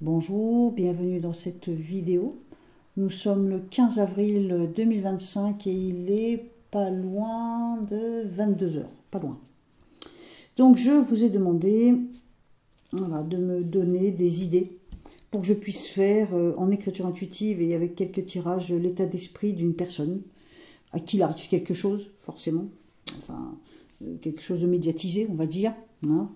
Bonjour, bienvenue dans cette vidéo. Nous sommes le 15 avril 2025 et il est pas loin de 22 heures, pas loin. Donc je vous ai demandé de me donner des idées pour que je puisse faire en écriture intuitive et avec quelques tirages l'état d'esprit d'une personne à qui il arrive quelque chose, forcément, enfin quelque chose de médiatisé, on va dire, hein.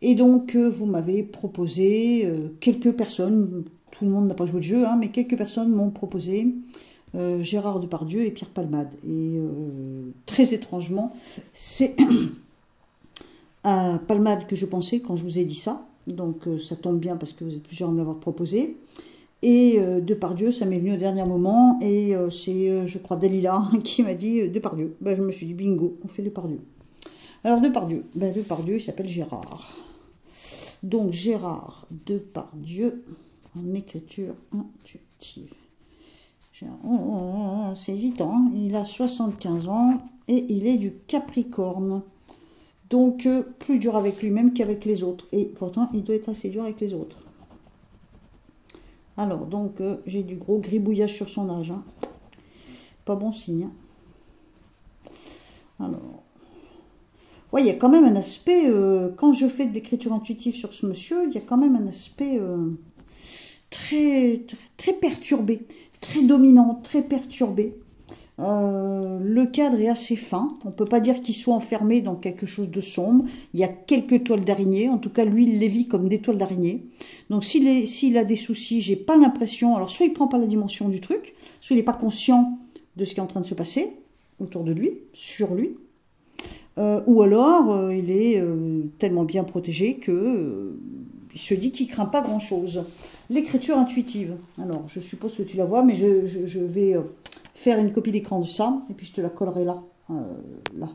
Et donc, vous m'avez proposé quelques personnes, tout le monde n'a pas joué le jeu, hein, mais quelques personnes m'ont proposé Gérard Depardieu et Pierre Palmade. Et très étrangement, c'est à Palmade que je pensais quand je vous ai dit ça. Donc, ça tombe bien parce que vous êtes plusieurs à me l'avoir proposé. Et Depardieu, ça m'est venu au dernier moment. Et c'est, je crois, Dalila qui m'a dit Depardieu. Ben, je me suis dit, bingo, on fait Depardieu. Alors, Depardieu, il s'appelle Gérard. Donc, Gérard Depardieu, en écriture intuitive. C'est hésitant, hein. Il a 75 ans et il est du Capricorne. Donc, plus dur avec lui-même qu'avec les autres. Et pourtant, il doit être assez dur avec les autres. Alors, donc, j'ai du gros gribouillage sur son âge, hein. Pas bon signe, hein. Alors... ouais, il y a quand même un aspect, quand je fais de l'écriture intuitive sur ce monsieur, il y a quand même un aspect très perturbé, très dominant, très perturbé. Le cadre est assez fin, on ne peut pas dire qu'il soit enfermé dans quelque chose de sombre. Il y a quelques toiles d'araignée, en tout cas lui il les vit comme des toiles d'araignée. Donc s'il a des soucis, j'ai pas l'impression, alors soit il prend pas la dimension du truc, soit il n'est pas conscient de ce qui est en train de se passer autour de lui, sur lui. Ou alors, il est tellement bien protégé que il se dit qu'il ne craint pas grand-chose. L'écriture intuitive. Alors, je suppose que tu la vois, mais je vais faire une copie d'écran de ça, et puis je te la collerai là. Là.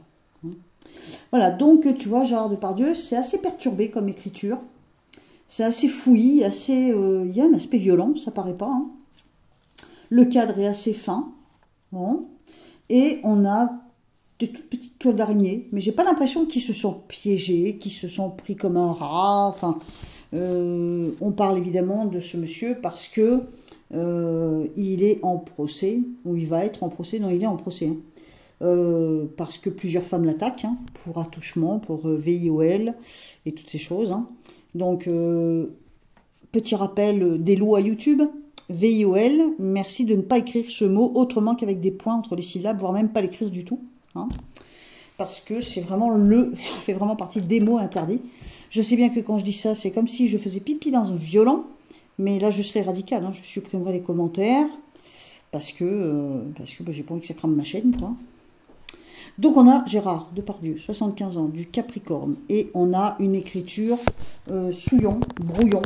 Voilà, donc, tu vois, Gérard Depardieu, c'est assez perturbé comme écriture. C'est assez fouillis, assez... il y a un aspect violent, ça paraît pas, hein. Le cadre est assez fin. Bon. Et on a... des toutes petites toiles d'araignée, mais j'ai pas l'impression qu'ils se sont piégés, qu'ils se sont pris comme un rat. Enfin, on parle évidemment de ce monsieur parce que il est en procès, ou il va être en procès, non, il est en procès, hein, parce que plusieurs femmes l'attaquent, hein, pour attouchement, pour VIOL et toutes ces choses, hein. Donc, petit rappel des lois YouTube. VIOL, merci de ne pas écrire ce mot autrement qu'avec des points entre les syllabes, voire même pas l'écrire du tout. Hein, parce que c'est vraiment ça fait vraiment partie des mots interdits. Je sais bien que quand je dis ça, c'est comme si je faisais pipi dans un violon, mais là je serais radicale, hein, je supprimerai les commentaires, parce que j'ai pas envie que ça crame ma chaîne, quoi. Donc on a Gérard Depardieu, 75 ans, du Capricorne, et on a une écriture souillon, brouillon,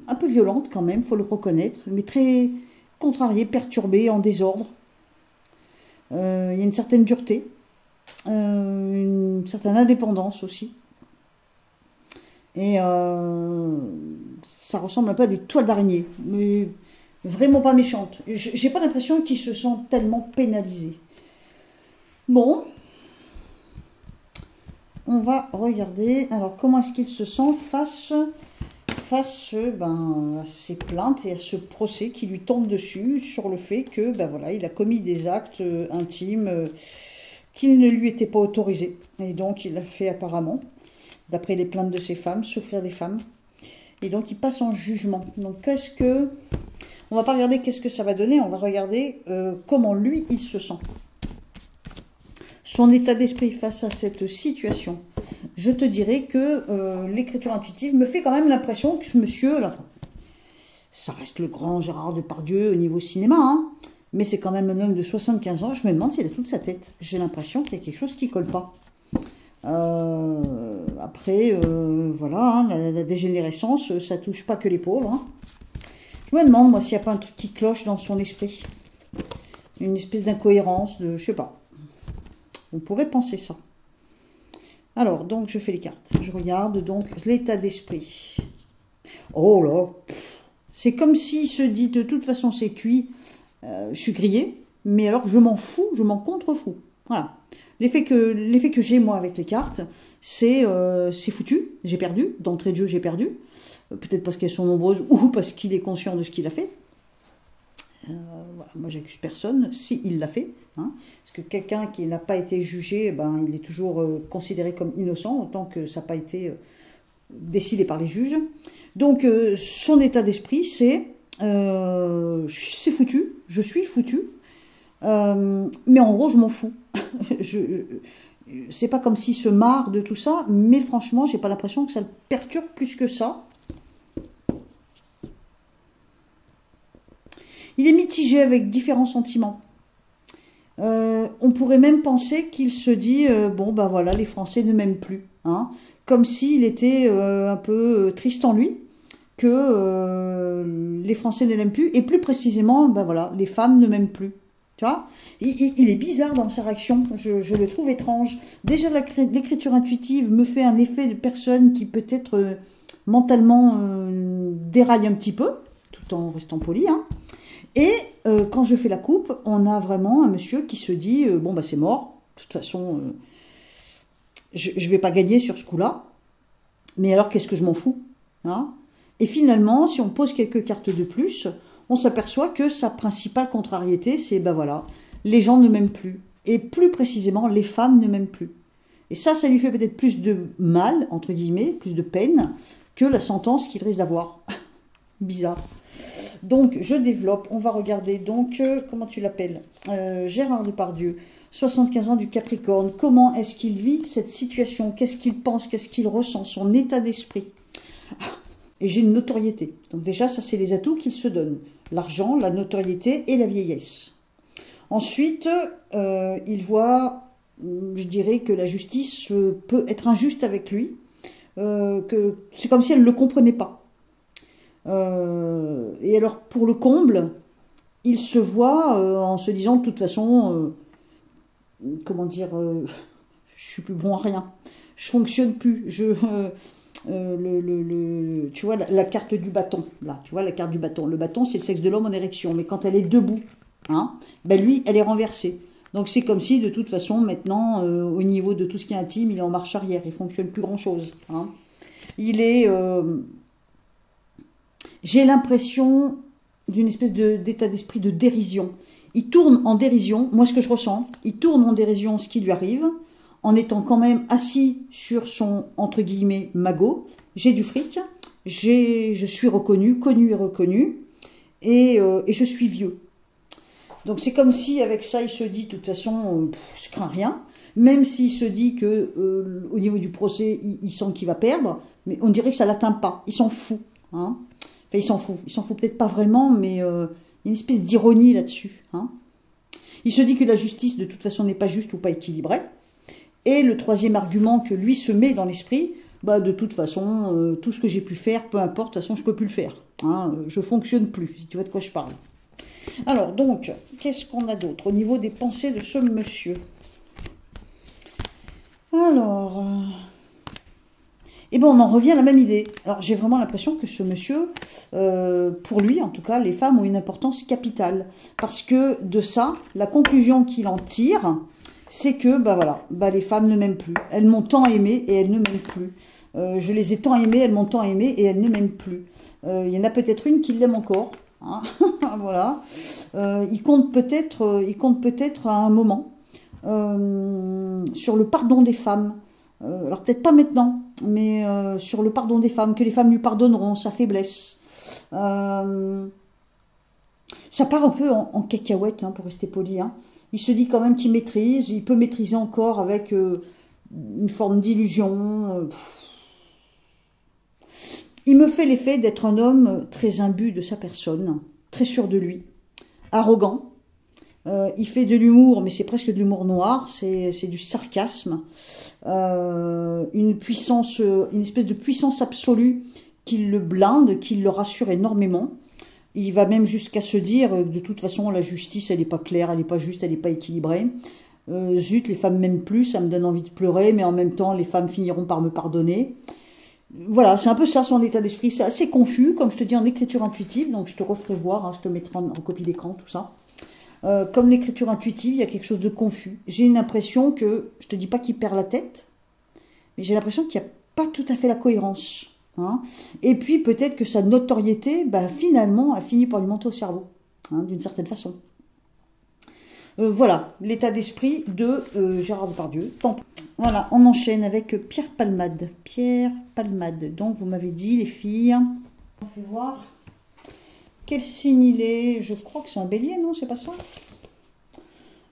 un peu violente quand même, faut le reconnaître, mais très contrariée, perturbée, en désordre. Il y a une certaine dureté, une certaine indépendance aussi. Et ça ressemble un peu à des toiles d'araignée, mais vraiment pas méchantes. J'ai pas l'impression qu'ils se sentent tellement pénalisés. Bon, on va regarder. Alors, comment est-ce qu'ils se sentent face à ces plaintes et à ce procès qui lui tombe dessus sur le fait que voilà, il a commis des actes intimes qui ne lui étaient pas autorisés. Et donc, il a fait apparemment, d'après les plaintes de ces femmes, souffrir des femmes. Et donc, il passe en jugement. Donc, on va pas regarder qu'est-ce que ça va donner, on va regarder comment lui, il se sent. Son état d'esprit face à cette situation. Je te dirais que l'écriture intuitive me fait quand même l'impression que ce monsieur, là, ça reste le grand Gérard Depardieu au niveau cinéma, hein, mais c'est quand même un homme de 75 ans, je me demande s'il a toute sa tête. J'ai l'impression qu'il y a quelque chose qui colle pas. Après, voilà, hein, la dégénérescence, ça touche pas que les pauvres, hein. Je me demande, moi, s'il n'y a pas un truc qui cloche dans son esprit. Une espèce d'incohérence, je sais pas. On pourrait penser ça. Alors, donc, je fais les cartes. Je regarde, donc, l'état d'esprit. Oh là, c'est comme s'il se dit, de toute façon, c'est cuit. Je suis grillé, mais alors, je m'en fous, je m'en contrefous. Voilà. L'effet que j'ai, moi, avec les cartes, c'est foutu. J'ai perdu. D'entrée de jeu, j'ai perdu. peut-être parce qu'elles sont nombreuses ou parce qu'il est conscient de ce qu'il a fait. Voilà, moi j'accuse personne s'il l'a fait, hein, parce que quelqu'un qui n'a pas été jugé, ben, il est toujours considéré comme innocent, autant que ça n'a pas été décidé par les juges. Donc son état d'esprit c'est foutu, je suis foutu, mais en gros je m'en fous. C'est pas comme s'il se marre de tout ça, mais franchement j'ai pas l'impression que ça le perturbe plus que ça. Il est mitigé avec différents sentiments. On pourrait même penser qu'il se dit bon ben voilà, les Français ne m'aiment plus, hein, comme s'il était un peu triste en lui que les Français ne l'aiment plus, et plus précisément ben voilà, les femmes ne m'aiment plus. Tu vois, il est bizarre dans sa réaction, je le trouve étrange. Déjà l'écriture intuitive me fait un effet de personne qui peut-être mentalement déraille un petit peu, tout en restant poli, hein. Et quand je fais la coupe, on a vraiment un monsieur qui se dit bon bah c'est mort, de toute façon je ne vais pas gagner sur ce coup-là, mais alors qu'est-ce que je m'en fous, hein. Et finalement, si on pose quelques cartes de plus, on s'aperçoit que sa principale contrariété, c'est ben voilà, les gens ne m'aiment plus, et plus précisément les femmes ne m'aiment plus. Et ça lui fait peut-être plus de mal, entre guillemets, plus de peine, que la sentence qu'il risque d'avoir. Bizarre. Donc, je développe. On va regarder. Donc, comment tu l'appelles, Gérard Depardieu, 75 ans du Capricorne. Comment est-ce qu'il vit cette situation? Qu'est-ce qu'il pense? Qu'est-ce qu'il ressent? Son état d'esprit. Et j'ai une notoriété. Donc déjà, ça, c'est les atouts qu'il se donne. L'argent, la notoriété et la vieillesse. Ensuite, il voit, je dirais, que la justice peut être injuste avec lui. Que c'est comme si elle ne le comprenait pas. Et alors, pour le comble, il se voit en se disant, de toute façon, comment dire, je suis plus bon à rien, je fonctionne plus, tu vois, la carte du bâton, là, tu vois, la carte du bâton. Le bâton, c'est le sexe de l'homme en érection, mais quand elle est debout, hein, ben lui, elle est renversée. Donc c'est comme si, de toute façon, maintenant, au niveau de tout ce qui est intime, il est en marche arrière, il fonctionne plus grand-chose, hein. Il est... j'ai l'impression d'une espèce d'état d'esprit de dérision. Il tourne en dérision, moi ce que je ressens, il tourne en dérision ce qui lui arrive, en étant quand même assis sur son, entre guillemets, magot. J'ai du fric, je suis reconnu, connu et reconnu, et je suis vieux. Donc c'est comme si avec ça il se dit, de toute façon, je crains rien, même s'il se dit que au niveau du procès, il sent qu'il va perdre, mais on dirait que ça l'atteint pas, il s'en fout, hein. Enfin, il s'en fout peut-être pas vraiment, mais il y a une espèce d'ironie là-dessus, hein. Il se dit que la justice, de toute façon, n'est pas juste ou pas équilibrée. Et le troisième argument que lui se met dans l'esprit, bah, de toute façon, tout ce que j'ai pu faire, peu importe, de toute façon, je peux plus le faire, hein, je fonctionne plus, si tu vois de quoi je parle. Alors, donc, qu'est-ce qu'on a d'autre au niveau des pensées de ce monsieur? Alors... eh bien, on en revient à la même idée. Alors, j'ai vraiment l'impression que ce monsieur, pour lui, en tout cas, les femmes ont une importance capitale. Parce que de ça, la conclusion qu'il en tire, c'est que, bah voilà, bah, les femmes ne m'aiment plus. Elles m'ont tant aimé et elles ne m'aiment plus. Je les ai tant aimées, elles m'ont tant aimé et elles ne m'aiment plus. Il y en a peut-être une qui l'aime encore. Hein. Voilà. Il compte peut-être à un moment sur le pardon des femmes. Alors peut-être pas maintenant, mais sur le pardon des femmes, que les femmes lui pardonneront sa faiblesse. Ça part un peu en cacahuète, hein, pour rester poli, hein. Il se dit quand même qu'il maîtrise, il peut maîtriser encore avec une forme d'illusion. Il me fait l'effet d'être un homme très imbu de sa personne, très sûr de lui, arrogant. Il fait de l'humour, mais c'est presque de l'humour noir, c'est du sarcasme, une espèce de puissance absolue qui le blinde, qui le rassure énormément. Il va même jusqu'à se dire, de toute façon, la justice, elle n'est pas claire, elle n'est pas juste, elle n'est pas équilibrée. Zut, les femmes m'aiment plus, ça me donne envie de pleurer, mais en même temps, les femmes finiront par me pardonner. Voilà, c'est un peu ça son état d'esprit. C'est assez confus, comme je te dis, en écriture intuitive, donc je te referai voir, hein, je te mettrai en copie d'écran, tout ça. Comme l'écriture intuitive, il y a quelque chose de confus. J'ai une impression que, je te dis pas qu'il perd la tête, mais j'ai l'impression qu'il n'y a pas tout à fait la cohérence. Hein. Et puis peut-être que sa notoriété, bah, finalement, a fini par lui monter au cerveau, hein, d'une certaine façon. Voilà, l'état d'esprit de Gérard Depardieu. Tant. Voilà, on enchaîne avec Pierre Palmade. Pierre Palmade. Donc, vous m'avez dit, les filles. On fait voir quel signe il est. Je crois que c'est un bélier, non? C'est pas ça?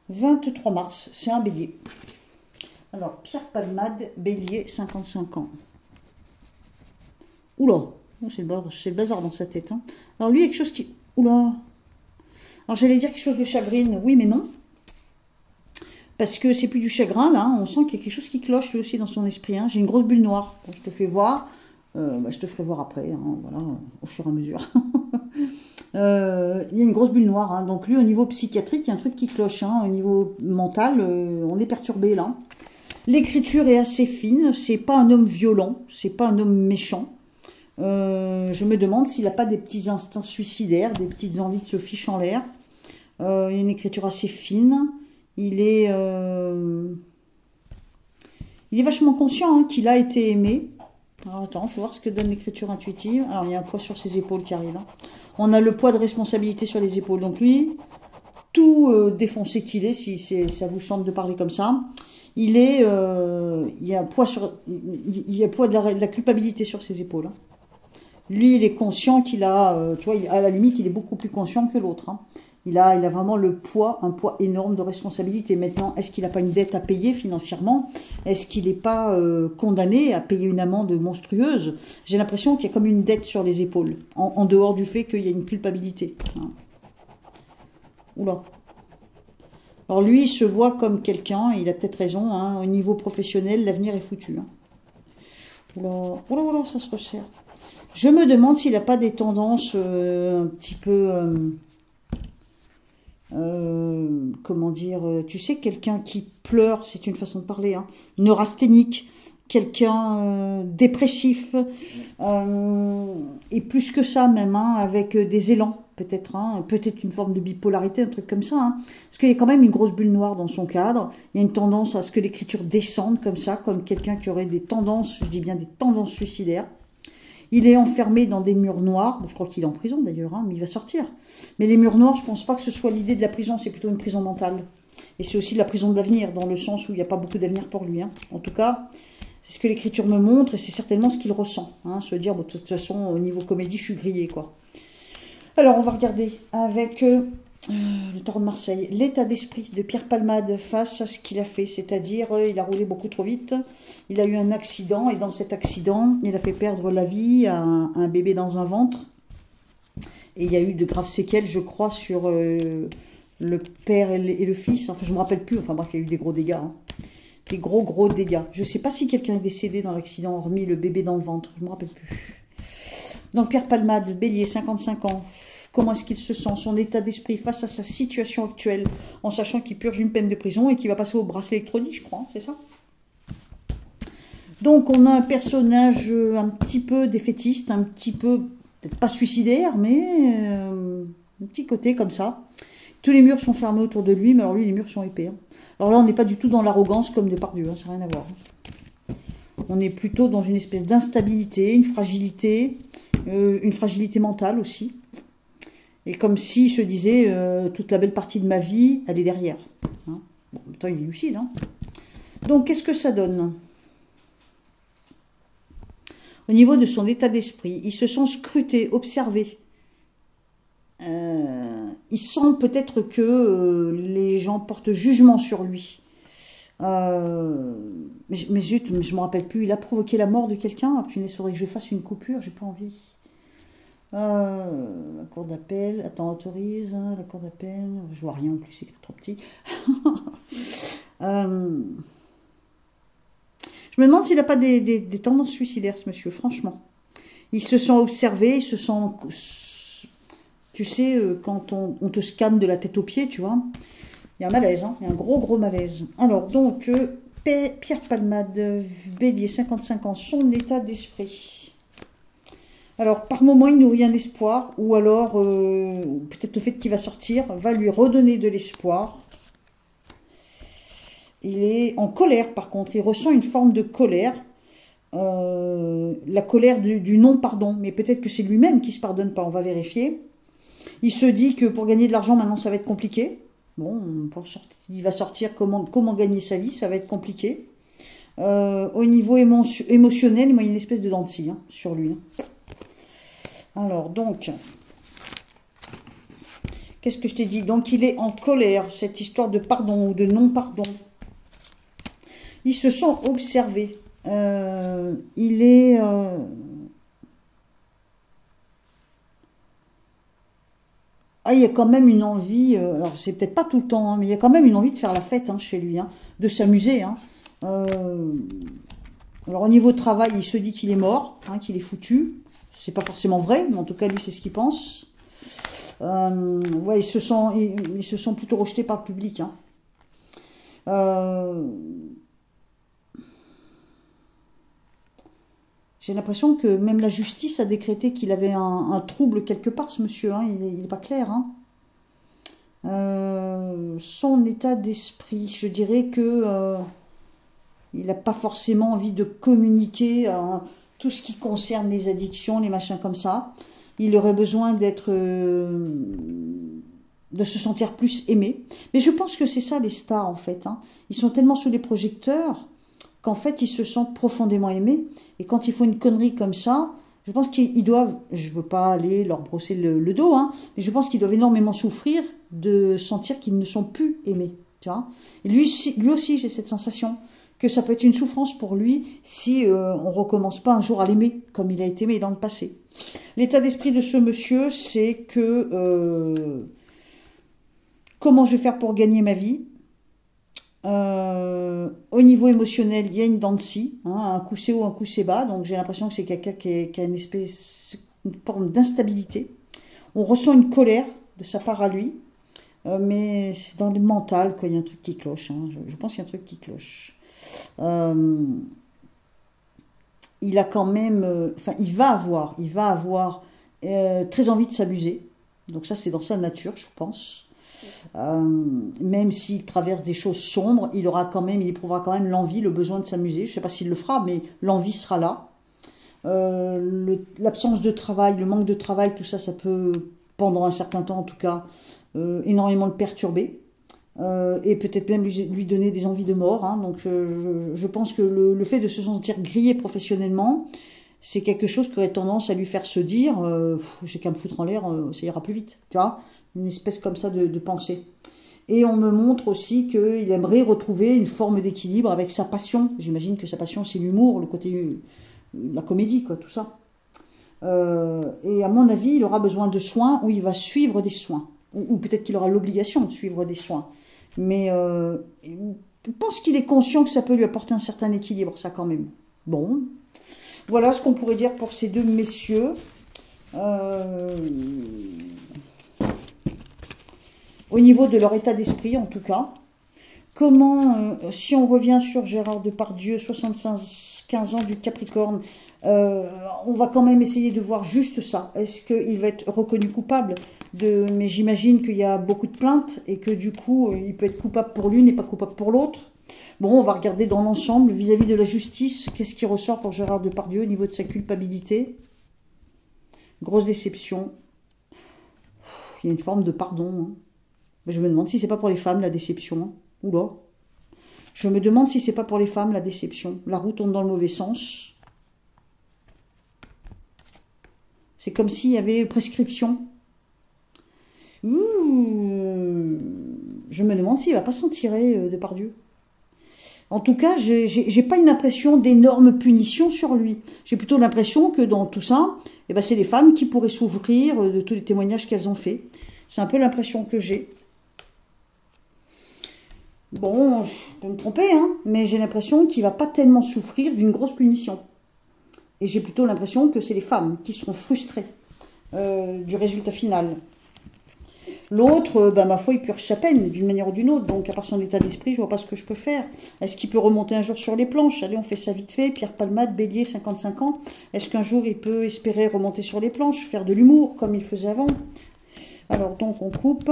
23 mars, c'est un bélier. Alors, Pierre Palmade, bélier, 55 ans. Oula, c'est le bazar dans sa tête. Hein. Alors, lui, quelque chose qui... Oula. Alors, j'allais dire quelque chose de chagrine. Oui, mais non. Parce que c'est plus du chagrin, là. On sent qu'il y a quelque chose qui cloche, lui aussi, dans son esprit. Hein. J'ai une grosse bulle noire. Bon, je te fais voir. Bah, je te ferai voir après. Hein, voilà, au fur et à mesure. Il y a une grosse bulle noire. Hein. Donc, lui, au niveau psychiatrique, il y a un truc qui cloche. Hein. Au niveau mental, on est perturbé, là. L'écriture est assez fine. C'est pas un homme violent. C'est pas un homme méchant. Je me demande s'il n'a pas des petits instincts suicidaires, des petites envies de se ficher en l'air. Il a une écriture assez fine. Il est vachement conscient hein, qu'il a été aimé. Alors attends, il faut voir ce que donne l'écriture intuitive. Alors il y a un poids sur ses épaules qui arrive. Hein. On a le poids de responsabilité sur les épaules. Donc lui, tout défoncé qu'il est, si ça vous chante de parler comme ça, il y a un poids de la culpabilité sur ses épaules. Hein. Lui, il est conscient qu'il a, tu vois, à la limite, il est beaucoup plus conscient que l'autre. Hein. Il a vraiment un poids énorme de responsabilité. Maintenant, est-ce qu'il n'a pas une dette à payer financièrement? Est-ce qu'il n'est pas condamné à payer une amende monstrueuse? J'ai l'impression qu'il y a comme une dette sur les épaules, en dehors du fait qu'il y a une culpabilité. Hein. Oula. Alors lui, il se voit comme quelqu'un, il a peut-être raison, hein, au niveau professionnel, l'avenir est foutu. Hein. Oula, oula, oula, ça se resserre. Je me demande s'il n'a pas des tendances un petit peu... comment dire, tu sais, quelqu'un qui pleure, c'est une façon de parler, hein, neurasthénique, quelqu'un dépressif, et plus que ça même, hein, avec des élans, peut-être, hein, peut-être une forme de bipolarité, un truc comme ça, hein, parce qu'il y a quand même une grosse bulle noire dans son cadre, il y a une tendance à ce que l'écriture descende comme ça, comme quelqu'un qui aurait des tendances, je dis bien des tendances suicidaires. Il est enfermé dans des murs noirs. Bon, je crois qu'il est en prison d'ailleurs, hein, mais il va sortir. Mais les murs noirs, je ne pense pas que ce soit l'idée de la prison, c'est plutôt une prison mentale. Et c'est aussi la prison de l'avenir, dans le sens où il n'y a pas beaucoup d'avenir pour lui. Hein. En tout cas, c'est ce que l'écriture me montre et c'est certainement ce qu'il ressent. Hein, se dire, bon, de toute façon, au niveau comédie, je suis grillé, quoi. Alors, on va regarder avec le Taureau de Marseille, l'état d'esprit de Pierre Palmade face à ce qu'il a fait, c'est-à-dire il a roulé beaucoup trop vite, il a eu un accident et dans cet accident, il a fait perdre la vie à un bébé dans un ventre et il y a eu de graves séquelles, je crois, sur le père et le fils, enfin je ne me rappelle plus, enfin bref, il y a eu des gros dégâts, hein. Des gros dégâts. Je ne sais pas si quelqu'un est décédé dans l'accident, hormis le bébé dans le ventre, je ne me rappelle plus. Donc Pierre Palmade, bélier, 55 ans. Comment est-ce qu'il se sent, son état d'esprit face à sa situation actuelle, en sachant qu'il purge une peine de prison et qu'il va passer au bracelet électronique, je crois, c'est ça? Donc on a un personnage un petit peu défaitiste, un petit peu, peut-être pas suicidaire, mais un petit côté comme ça. Tous les murs sont fermés autour de lui, mais alors lui, les murs sont épais. Hein. Alors là, on n'est pas du tout dans l'arrogance comme Depardieu, hein, ça n'a rien à voir. On est plutôt dans une espèce d'instabilité, une fragilité mentale aussi. Et comme s'il se disait, toute la belle partie de ma vie, elle est derrière. Hein. Bon, en même temps, il est lucide. Hein. Donc, qu'est-ce que ça donne? Au niveau de son état d'esprit, il se sent scruté, observé. Il sent peut-être que les gens portent jugement sur lui. Mais zut, mais je ne me rappelle plus. Il a provoqué la mort de quelqu'un. Ah, punaise, il faudrait que je fasse une coupure, j'ai pas envie. La cour d'appel, attends, autorise, la cour d'appel, je vois rien en plus, c'est trop petit. Je me demande s'il n'a pas des tendances suicidaires, ce monsieur, franchement. Il se sent observé, il se sent, tu sais, quand on te scanne de la tête aux pieds, tu vois, il y a un malaise, hein, il y a un gros malaise. Alors, donc, Pierre Palmade, bélier, 55 ans, son état d'esprit. Alors, par moment, il nourrit un espoir, ou alors, peut-être le fait qu'il va sortir va lui redonner de l'espoir. Il est en colère, par contre, il ressent une forme de colère. la colère du non-pardon. Mais peut-être que c'est lui-même qui ne se pardonne pas, on va vérifier. Il se dit que pour gagner de l'argent, maintenant, ça va être compliqué. Bon, il va sortir comment gagner sa vie, ça va être compliqué. Au niveau émotionnel, il y a une espèce de dent de scie sur lui. Alors, donc, qu'est-ce que je t'ai dit? Donc, il est en colère, cette histoire de pardon ou de non-pardon. Ils se sont observés. Il est... Ah, il y a quand même une envie, alors c'est peut-être pas tout le temps, mais il y a quand même une envie de faire la fête chez lui, de s'amuser. Alors au niveau travail, il se dit qu'il est mort, qu'il est foutu. C'est pas forcément vrai, mais en tout cas lui c'est ce qu'il pense. Ouais, ils se sont plutôt rejetés par le public. J'ai l'impression que même la justice a décrété qu'il avait un trouble quelque part, ce monsieur. Il n'est pas clair. Son état d'esprit, je dirais que il n'a pas forcément envie de communiquer tout ce qui concerne les addictions, les machins comme ça. Il aurait besoin de se sentir plus aimé. Mais je pense que c'est ça les stars en fait. Ils sont tellement sous les projecteurs qu'en fait, ils se sentent profondément aimés. Et quand ils font une connerie comme ça, je pense qu'ils doivent, je ne veux pas aller leur brosser le dos, mais je pense qu'ils doivent énormément souffrir de sentir qu'ils ne sont plus aimés. Tu vois, et lui aussi, j'ai cette sensation que ça peut être une souffrance pour lui si on ne recommence pas un jour à l'aimer comme il a été aimé dans le passé. L'état d'esprit de ce monsieur, c'est que comment je vais faire pour gagner ma vie? Au niveau émotionnel, il y a une dent de scie, un coup c'est haut, un coup c'est bas, donc j'ai l'impression que c'est quelqu'un qui a une forme d'instabilité. On ressent une colère de sa part à lui, mais c'est dans le mental qu'il y a un truc qui cloche. Je pense qu'il y a un truc qui cloche. Il a quand même, il va avoir très envie de s'amuser. Donc ça, c'est dans sa nature, je pense. Même s'il traverse des choses sombres, il éprouvera quand même l'envie, le besoin de s'amuser. Je ne sais pas s'il le fera, mais l'envie sera là. L'absence de travail, le manque de travail, tout ça, ça peut, pendant un certain temps en tout cas, énormément le perturber. Et peut-être même lui donner des envies de mort. Donc je pense que le fait de se sentir grillé professionnellement, c'est quelque chose qui aurait tendance à lui faire se dire j'ai qu'à me foutre en l'air, ça ira plus vite. Tu vois, une espèce comme ça de pensée. Et on me montre aussi qu'il aimerait retrouver une forme d'équilibre avec sa passion. J'imagine que sa passion, c'est l'humour, le côté, la comédie, quoi, tout ça. Et à mon avis, il aura besoin de soins où il va suivre des soins. Ou peut-être qu'il aura l'obligation de suivre des soins. Mais je pense qu'il est conscient que ça peut lui apporter un certain équilibre, ça quand même. Bon, voilà ce qu'on pourrait dire pour ces deux messieurs. Au niveau de leur état d'esprit, en tout cas. Comment, si on revient sur Gérard Depardieu, 75 ans du Capricorne, on va quand même essayer de voir juste ça. Est-ce qu'il va être reconnu coupable mais j'imagine qu'il y a beaucoup de plaintes et que du coup, il peut être coupable pour l'une et pas coupable pour l'autre. Bon, on va regarder dans l'ensemble, vis-à-vis de la justice, qu'est-ce qui ressort pour Gérard Depardieu au niveau de sa culpabilité. Grosse déception. Il y a une forme de pardon. Je me demande si c'est pas pour les femmes, la déception. Oula. Je me demande si c'est pas pour les femmes, la déception. La roue tourne dans le mauvais sens. C'est comme s'il y avait prescription. Je me demande s'il va pas s'en tirer, Depardieu. En tout cas, j'ai pas une impression d'énorme punition sur lui. J'ai plutôt l'impression que dans tout ça, c'est les femmes qui pourraient souffrir de tous les témoignages qu'elles ont faits. C'est un peu l'impression que j'ai. Bon, je peux me tromper, mais j'ai l'impression qu'il va pas tellement souffrir d'une grosse punition. Et j'ai plutôt l'impression que c'est les femmes qui seront frustrées du résultat final. L'autre, ma foi, il purge sa peine d'une manière ou d'une autre. Donc, à part son état d'esprit, je vois pas ce que je peux faire. Est-ce qu'il peut remonter un jour sur les planches? Allez, on fait ça vite fait. Pierre Palmade, Bélier, 55 ans. Est-ce qu'un jour, il peut espérer remonter sur les planches, faire de l'humour comme il faisait avant? Alors, donc, on coupe.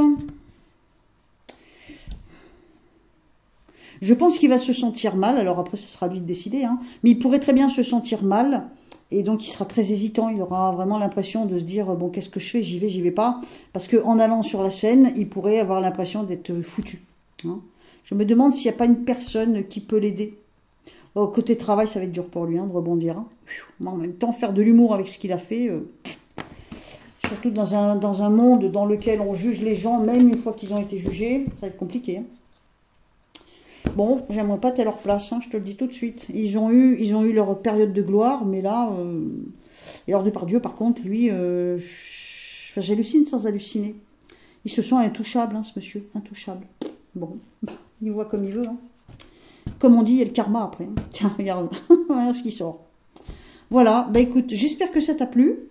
Je pense qu'il va se sentir mal, alors après, ça sera à lui de décider, hein, mais il pourrait très bien se sentir mal, et donc il sera très hésitant, il aura vraiment l'impression de se dire, bon, qu'est-ce que je fais, j'y vais pas, parce qu'en allant sur la scène, il pourrait avoir l'impression d'être foutu. Hein. Je me demande s'il n'y a pas une personne qui peut l'aider. Côté travail, ça va être dur pour lui, hein, de rebondir. Hein. Mais en même temps, faire de l'humour avec ce qu'il a fait, surtout dans un monde dans lequel on juge les gens, même une fois qu'ils ont été jugés, ça va être compliqué. Hein. Bon, j'aimerais pas être à leur place, hein, je te le dis tout de suite. Ils ont eu leur période de gloire, mais là... Et alors Depardieu, par contre, lui, j'hallucine sans halluciner. Il se sent intouchable, hein, ce monsieur, intouchable. Bon, bah, il voit comme il veut. Hein. Comme on dit, il y a le karma après. Hein. Tiens, regarde, regarde ce qui sort. Voilà, bah écoute, j'espère que ça t'a plu.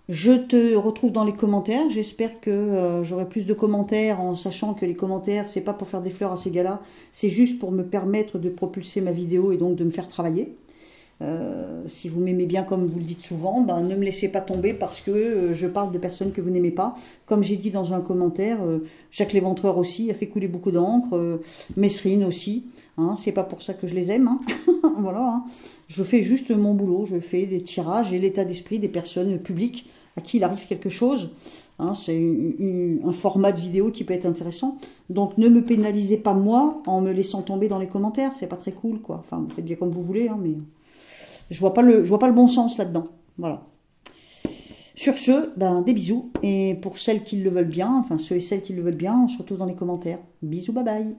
Je te retrouve dans les commentaires. J'espère que j'aurai plus de commentaires en sachant que les commentaires, c'est pas pour faire des fleurs à ces gars-là. C'est juste pour me permettre de propulser ma vidéo et donc de me faire travailler. Si vous m'aimez bien comme vous le dites souvent, ben, ne me laissez pas tomber parce que je parle de personnes que vous n'aimez pas. Comme j'ai dit dans un commentaire, Jacques Léventreur aussi a fait couler beaucoup d'encre, Mesrine aussi. Hein, c'est pas pour ça que je les aime. Hein. Voilà. Hein. Je fais juste mon boulot. Je fais des tirages et l'état d'esprit des personnes publiques à qui il arrive quelque chose. Hein, c'est un format de vidéo qui peut être intéressant. Donc ne me pénalisez pas moi en me laissant tomber dans les commentaires. C'est pas très cool, quoi. Enfin, vous faites bien comme vous voulez, hein, mais je vois pas le bon sens là-dedans. Voilà. Sur ce, ben, des bisous. Et pour celles qui le veulent bien, enfin ceux et celles qui le veulent bien, on se retrouve dans les commentaires. Bisous, bye bye.